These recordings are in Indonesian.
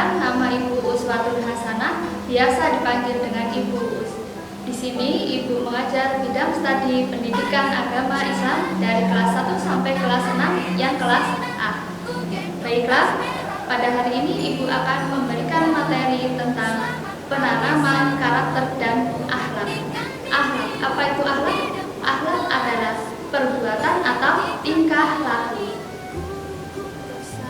Perkenalkan, nama Ibu Uswatul Hasanah, biasa dipanggil dengan Ibu Us. Di sini Ibu mengajar bidang studi pendidikan agama Islam dari kelas 1 sampai kelas 6 yang kelas A. Baiklah, pada hari ini Ibu akan memberikan materi tentang penanaman karakter dan akhlak. Akhlak, apa itu akhlak? Akhlak adalah perbuatan atau tingkah laku.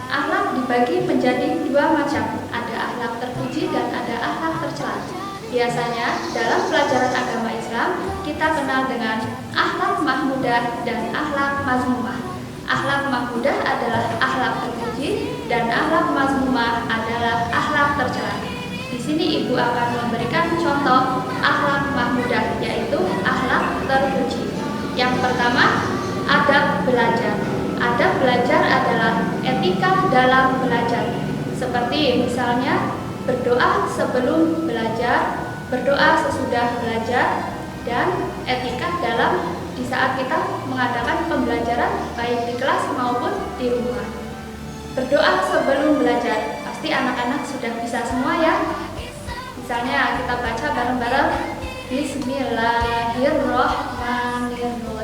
Akhlak dibagi menjadi dua macam, ada akhlak terpuji dan ada akhlak tercela. Biasanya dalam pelajaran agama Islam kita kenal dengan akhlak mahmudah dan akhlak mazmumah. Akhlak mahmudah adalah akhlak terpuji dan akhlak mazmumah adalah akhlak tercela. Di sini Ibu akan memberikan contoh akhlak mahmudah, yaitu akhlak terpuji. Yang pertama, adab belajar. Adab belajar adalah etika dalam belajar. Seperti misalnya berdoa sebelum belajar, berdoa sesudah belajar, dan etika dalam di saat kita mengadakan pembelajaran baik di kelas maupun di rumah. Berdoa sebelum belajar, pasti anak-anak sudah bisa semua ya. Misalnya kita baca bareng-bareng, Bismillahirrahmanirrahim.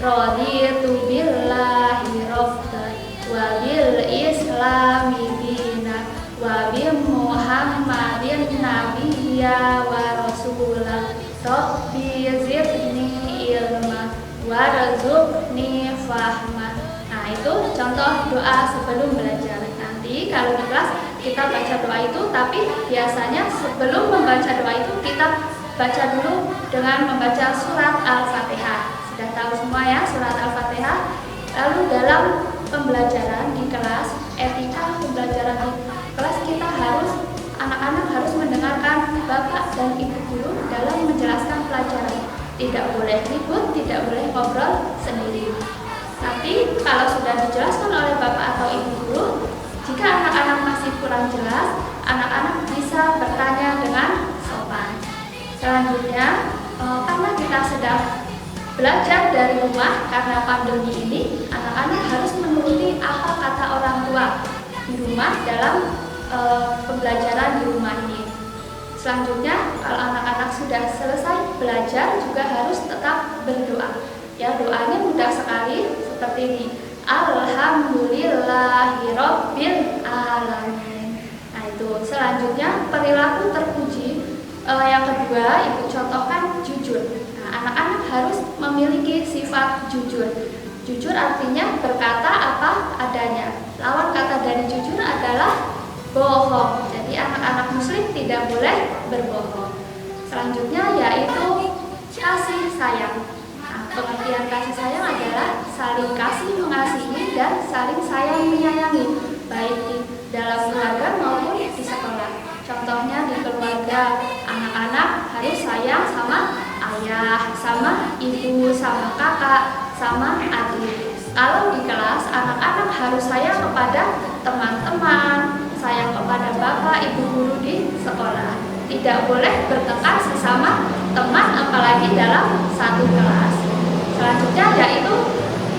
Raditu billahi rabban wa bil islami dina wa bi Muhammadin nabiyya wa rasulah. Rabbi zidni ilma warzuqni fahma. Nah, itu contoh doa sebelum belajar. Nanti kalau di kelas kita baca doa itu, tapi biasanya sebelum membaca doa itu kita baca dulu dengan membaca surat Al-Fatihah. Sudah tahu semua ya surat Al-Fatihah. Lalu dalam pembelajaran di kelas, etika pembelajaran di kelas, kita anak-anak harus mendengarkan bapak dan ibu guru dalam menjelaskan pelajaran. Tidak boleh ribut, tidak boleh ngobrol sendiri. Nanti kalau sudah dijelaskan oleh bapak atau ibu guru, jika anak-anak masih kurang jelas, anak-anak bisa bertanya dengan sopan. Selanjutnya, karena kita sedang belajar dari rumah karena pandemi ini, anak-anak harus menuruti apa kata orang tua di rumah dalam pembelajaran di rumah ini. Selanjutnya, kalau anak-anak sudah selesai belajar juga harus tetap berdoa. Ya, doanya mudah sekali seperti ini. Alhamdulillahirabbil alamin. Nah, itu. Selanjutnya, perilaku terpuji. Yang kedua, Ibu contohkan jujur. Nah, anak-anak harus memiliki sifat jujur. Jujur artinya berkata apa adanya. Lawan kata dari jujur adalah bohong. Jadi anak-anak muslim tidak boleh berbohong. Selanjutnya yaitu kasih sayang. Nah, pengertian kasih sayang adalah saling kasih mengasihi dan saling sayang menyayangi, baik di dalam keluarga maupun di sekolah. Contohnya di keluarga, anak-anak harus sayang sama ayah, sama ibu, sama kakak, sama adik. Kalau di kelas, anak-anak harus sayang kepada teman-teman, sayang kepada bapak, ibu guru di sekolah. Tidak boleh bertengkar sesama teman, apalagi dalam satu kelas. Selanjutnya yaitu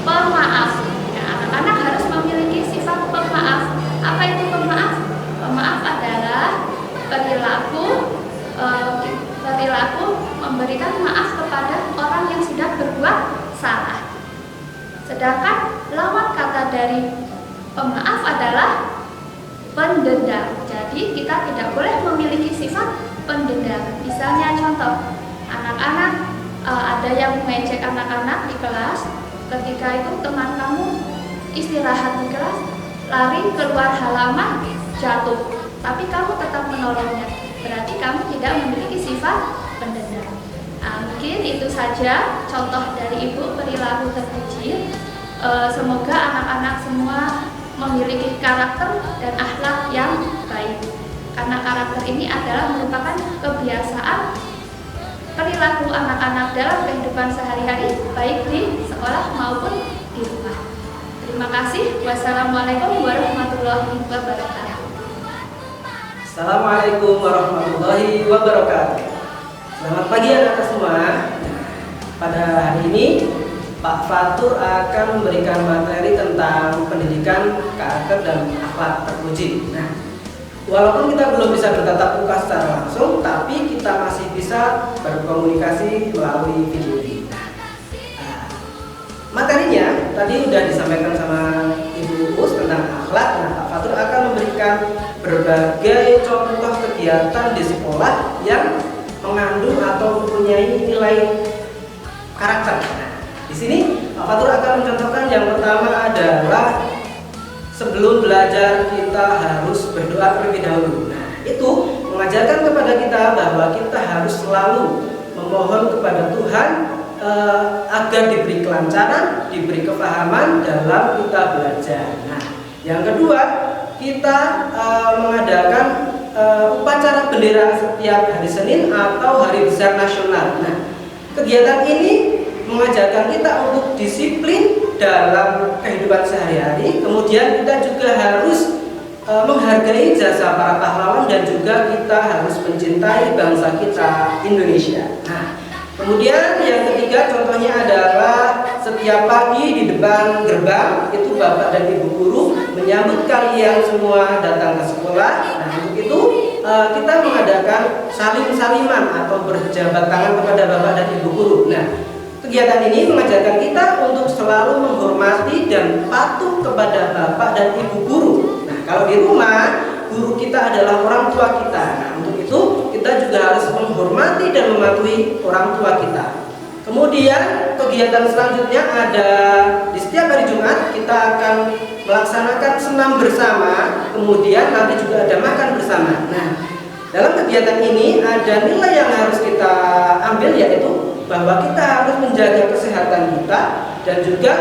pemaaf. Nah, anak-anak harus memiliki sifat pemaaf. Apa itu pemaaf? Pemaaf adalah perilaku memberikan maaf kepada orang yang sudah berbuat salah. Sedangkan lawan kata dari pemaaf adalah pendendam. Jadi kita tidak boleh memiliki sifat pendendam. Misalnya contoh, anak-anak ada yang mengejek anak-anak di kelas. Ketika itu teman kamu istirahat di kelas, lari keluar halaman, jatuh, tapi kamu tetap menolongnya. Berarti kamu tidak memiliki sifat pendendam. Nah, mungkin itu saja contoh dari Ibu perilaku terpuji. Semoga anak-anak semua memiliki karakter dan akhlak yang baik. Karena karakter ini adalah merupakan kebiasaan perilaku anak-anak dalam kehidupan sehari-hari, baik di sekolah maupun di rumah. Terima kasih. Wassalamualaikum warahmatullahi wabarakatuh. Assalamualaikum warahmatullahi wabarakatuh. Selamat pagi anak-anak semua. Pada hari ini Pak Fatur akan memberikan materi tentang pendidikan karakter dan akhlak terpuji. Nah, walaupun kita belum bisa bertatap muka secara langsung, tapi kita masih bisa berkomunikasi melalui video ini. Nah, materinya tadi sudah disampaikan sama Ibu Uus tentang akhlak. Nah, Pak Fatur akan memberikan berbagai contoh kegiatan di sekolah yang mengandung atau mempunyai nilai karakter. Nah, di sini Pak Fatur akan mencontohkan yang pertama adalah sebelum belajar kita harus berdoa terlebih dahulu. Nah, itu mengajarkan kepada kita bahwa kita harus selalu memohon kepada Tuhan agar diberi kelancaran, diberi kefahaman dalam kita belajar. Nah, yang kedua, kita mengadakan upacara bendera setiap hari Senin atau hari besar nasional. Nah, kegiatan ini mengajarkan kita untuk disiplin dalam kehidupan sehari-hari. Kemudian kita juga harus menghargai jasa para pahlawan dan juga kita harus mencintai bangsa kita Indonesia. Nah, kemudian yang ketiga contohnya adalah setiap pagi di depan gerbang itu Bapak dan Ibu guru menyambut kalian semua datang ke sekolah. Nah, untuk itu kita mengadakan salim-saliman atau berjabat tangan kepada Bapak dan Ibu guru. Nah, kegiatan ini mengajarkan kita untuk selalu menghormati dan patuh kepada Bapak dan Ibu guru. Nah, kalau di rumah, guru kita adalah orang tua kita. Nah, untuk itu kita juga harus menghormati dan mematuhi orang tua kita. Kemudian kegiatan selanjutnya ada di setiap hari Jumat kita akan melaksanakan senam bersama. Kemudian nanti juga ada makan bersama. Nah, dalam kegiatan ini ada nilai yang harus kita ambil, yaitu bahwa kita harus menjaga kesehatan kita dan juga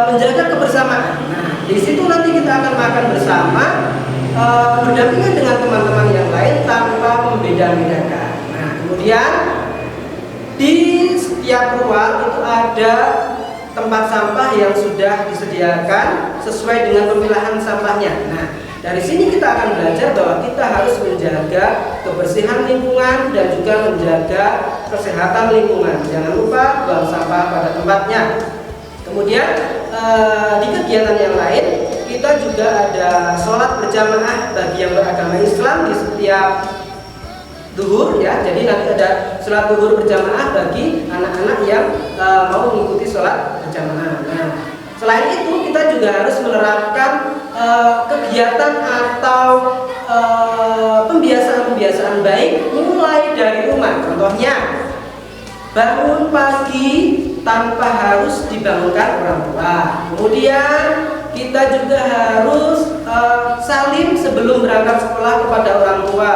menjaga kebersamaan. Nah, di situ nanti kita akan makan bersama berdampingan dengan teman-teman yang lain tanpa membeda-bedakan. Nah, kemudian di setiap ruang itu ada tempat sampah yang sudah disediakan sesuai dengan pemilahan sampahnya. Nah, dari sini kita akan belajar bahwa kita harus menjaga kebersihan lingkungan dan juga menjaga kesehatan lingkungan. Jangan lupa buang sampah pada tempatnya. Kemudian di kegiatan yang lain kita juga ada sholat berjamaah bagi yang beragama Islam di setiap duhur, ya. Jadi nanti ada sholat duhur berjamaah bagi anak-anak yang mau mengikuti sholat berjamaah. Nah, selain itu kita juga harus menerapkan kegiatan atau pembiasaan-pembiasaan baik mulai dari rumah. Contohnya, bangun pagi tanpa harus dibangunkan orang tua. Kemudian kita juga harus salim sebelum berangkat sekolah kepada orang tua.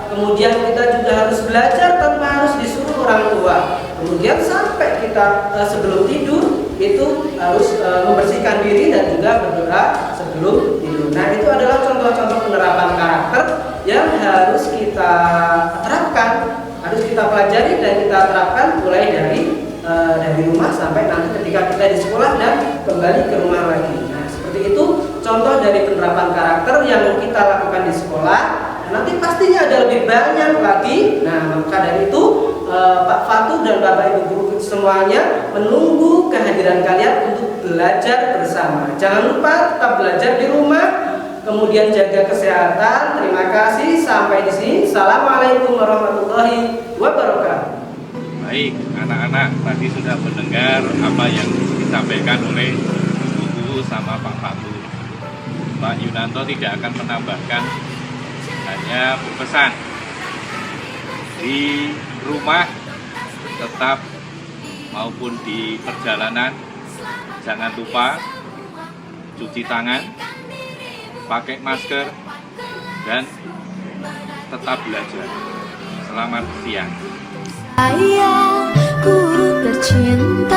Kemudian kita juga harus belajar tanpa harus disuruh orang tua. Kemudian sampai kita sebelum tidur itu harus membersihkan diri dan juga berdoa sebelum tidur. Nah, itu adalah contoh-contoh penerapan karakter yang harus kita terapkan, harus kita pelajari dan kita terapkan mulai dari rumah sampai nanti ketika kita di sekolah dan kembali ke rumah lagi. Nah, seperti itu contoh dari penerapan karakter yang kita lakukan di sekolah. Nanti pastinya ada lebih banyak lagi. Nah, maka dari itu Pak Fatur dan Bapak Ibu guru semuanya menunggu kehadiran kalian untuk belajar bersama. Jangan lupa tetap belajar di rumah, kemudian jaga kesehatan. Terima kasih, sampai di sini. Assalamualaikum warahmatullahi wabarakatuh. Baik, anak-anak tadi sudah mendengar apa yang disampaikan oleh Ibu Guru sama Pak Fatur. Pak Yunanto tidak akan menambahkan, hanya berpesan di rumah tetap maupun di perjalanan jangan lupa cuci tangan, pakai masker, dan tetap belajar. Selamat siang. Ayah, guru tercinta.